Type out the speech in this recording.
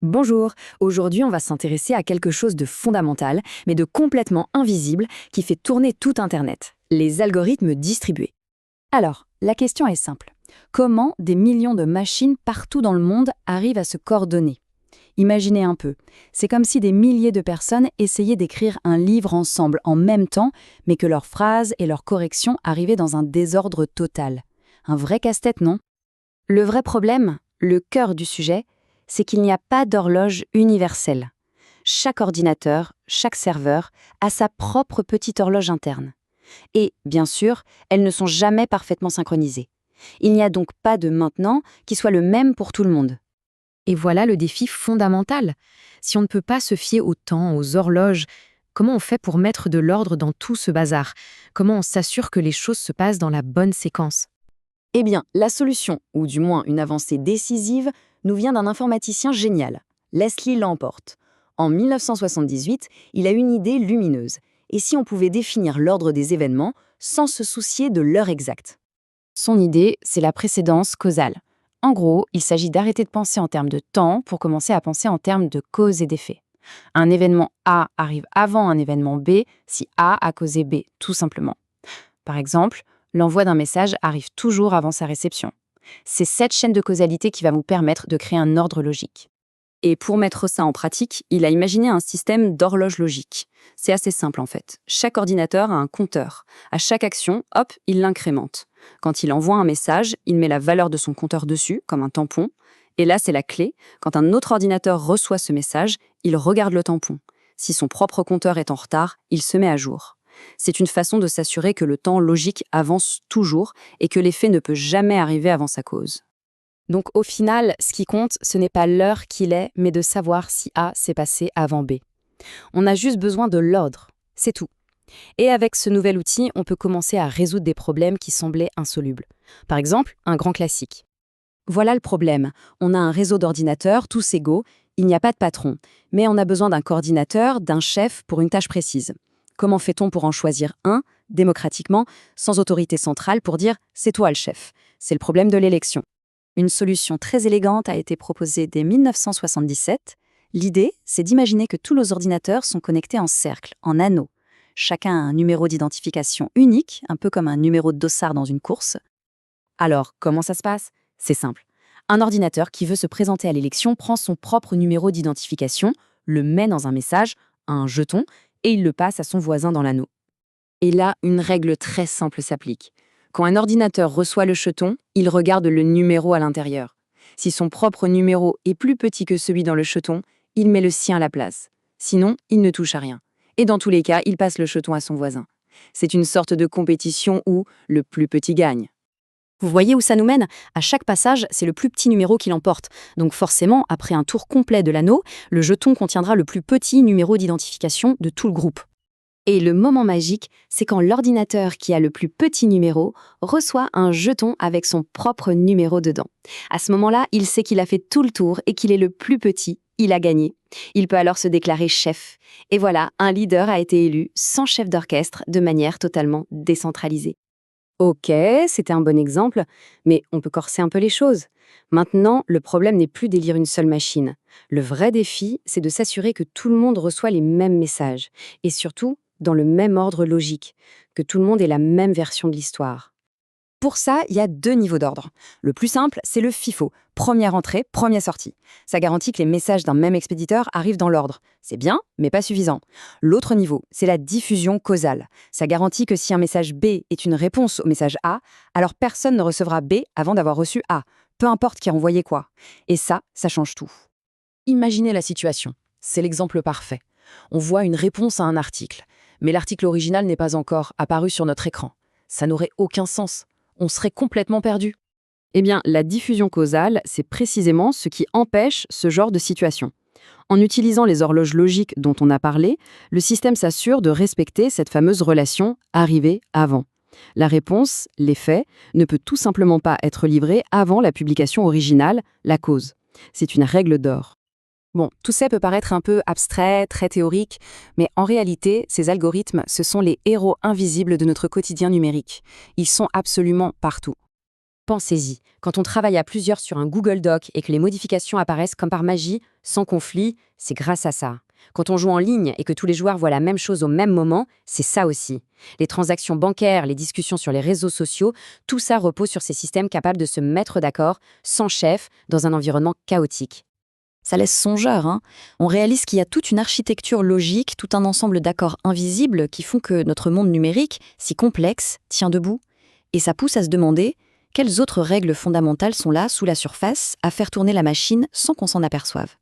Bonjour, aujourd'hui on va s'intéresser à quelque chose de fondamental, mais de complètement invisible, qui fait tourner tout Internet, les algorithmes distribués. Alors, la question est simple. Comment des millions de machines partout dans le monde arrivent à se coordonner? Imaginez un peu, c'est comme si des milliers de personnes essayaient d'écrire un livre ensemble en même temps, mais que leurs phrases et leurs corrections arrivaient dans un désordre total. Un vrai casse-tête, non? Le vrai problème, le cœur du sujet, c'est qu'il n'y a pas d'horloge universelle. Chaque ordinateur, chaque serveur a sa propre petite horloge interne. Et, bien sûr, elles ne sont jamais parfaitement synchronisées. Il n'y a donc pas de maintenant qui soit le même pour tout le monde. Et voilà le défi fondamental. Si on ne peut pas se fier au temps, aux horloges, comment on fait pour mettre de l'ordre dans tout ce bazar? Comment on s'assure que les choses se passent dans la bonne séquence? Eh bien, la solution, ou du moins une avancée décisive, nous vient d'un informaticien génial, Leslie Lamport. En 1978, il a une idée lumineuse. Et si on pouvait définir l'ordre des événements sans se soucier de l'heure exacte? Son idée, c'est la précédence causale. En gros, il s'agit d'arrêter de penser en termes de temps pour commencer à penser en termes de cause et d'effet. Un événement A arrive avant un événement B si A a causé B, tout simplement. Par exemple, l'envoi d'un message arrive toujours avant sa réception. C'est cette chaîne de causalité qui va vous permettre de créer un ordre logique. Et pour mettre ça en pratique, il a imaginé un système d'horloge logique. C'est assez simple en fait. Chaque ordinateur a un compteur. À chaque action, hop, il l'incrémente. Quand il envoie un message, il met la valeur de son compteur dessus, comme un tampon. Et là, c'est la clé. Quand un autre ordinateur reçoit ce message, il regarde le tampon. Si son propre compteur est en retard, il se met à jour. C'est une façon de s'assurer que le temps logique avance toujours et que l'effet ne peut jamais arriver avant sa cause. Donc au final, ce qui compte, ce n'est pas l'heure qu'il est, mais de savoir si A s'est passé avant B. On a juste besoin de l'ordre, c'est tout. Et avec ce nouvel outil, on peut commencer à résoudre des problèmes qui semblaient insolubles. Par exemple, un grand classique. Voilà le problème. On a un réseau d'ordinateurs, tous égaux, il n'y a pas de patron. Mais on a besoin d'un coordinateur, d'un chef pour une tâche précise. Comment fait-on pour en choisir un, démocratiquement, sans autorité centrale pour dire « c'est toi le chef ». C'est le problème de l'élection. Une solution très élégante a été proposée dès 1977. L'idée, c'est d'imaginer que tous nos ordinateurs sont connectés en cercle, en anneaux. Chacun a un numéro d'identification unique, un peu comme un numéro de dossard dans une course. Alors, comment ça se passe? C'est simple. Un ordinateur qui veut se présenter à l'élection prend son propre numéro d'identification, le met dans un message, un jeton, et il le passe à son voisin dans l'anneau. Et là, une règle très simple s'applique. Quand un ordinateur reçoit le jeton, il regarde le numéro à l'intérieur. Si son propre numéro est plus petit que celui dans le jeton, il met le sien à la place. Sinon, il ne touche à rien. Et dans tous les cas, il passe le jeton à son voisin. C'est une sorte de compétition où le plus petit gagne. Vous voyez où ça nous mène? À chaque passage, c'est le plus petit numéro qui l'emporte. Donc forcément, après un tour complet de l'anneau, le jeton contiendra le plus petit numéro d'identification de tout le groupe. Et le moment magique, c'est quand l'ordinateur qui a le plus petit numéro reçoit un jeton avec son propre numéro dedans. À ce moment-là, il sait qu'il a fait tout le tour et qu'il est le plus petit, il a gagné. Il peut alors se déclarer chef. Et voilà, un leader a été élu sans chef d'orchestre de manière totalement décentralisée. Ok, c'était un bon exemple, mais on peut corser un peu les choses. Maintenant, le problème n'est plus d'élire une seule machine. Le vrai défi, c'est de s'assurer que tout le monde reçoit les mêmes messages. Et surtout, dans le même ordre logique, que tout le monde ait la même version de l'histoire. Pour ça, il y a deux niveaux d'ordre. Le plus simple, c'est le FIFO, première entrée, première sortie. Ça garantit que les messages d'un même expéditeur arrivent dans l'ordre. C'est bien, mais pas suffisant. L'autre niveau, c'est la diffusion causale. Ça garantit que si un message B est une réponse au message A, alors personne ne recevra B avant d'avoir reçu A, peu importe qui a envoyé quoi. Et ça change tout. Imaginez la situation. C'est l'exemple parfait. On voit une réponse à un article, mais l'article original n'est pas encore apparu sur notre écran. Ça n'aurait aucun sens. On serait complètement perdu. Eh bien, la diffusion causale, c'est précisément ce qui empêche ce genre de situation. En utilisant les horloges logiques dont on a parlé, le système s'assure de respecter cette fameuse relation arrivé-avant. La réponse, l'effet, ne peut tout simplement pas être livrée avant la publication originale, la cause. C'est une règle d'or. Bon, tout ça peut paraître un peu abstrait, très théorique, mais en réalité, ces algorithmes, ce sont les héros invisibles de notre quotidien numérique. Ils sont absolument partout. Pensez-y, quand on travaille à plusieurs sur un Google Doc et que les modifications apparaissent comme par magie, sans conflit, c'est grâce à ça. Quand on joue en ligne et que tous les joueurs voient la même chose au même moment, c'est ça aussi. Les transactions bancaires, les discussions sur les réseaux sociaux, tout ça repose sur ces systèmes capables de se mettre d'accord, sans chef, dans un environnement chaotique. Ça laisse songeur, hein. On réalise qu'il y a toute une architecture logique, tout un ensemble d'accords invisibles qui font que notre monde numérique, si complexe, tient debout. Et ça pousse à se demander quelles autres règles fondamentales sont là, sous la surface, à faire tourner la machine sans qu'on s'en aperçoive.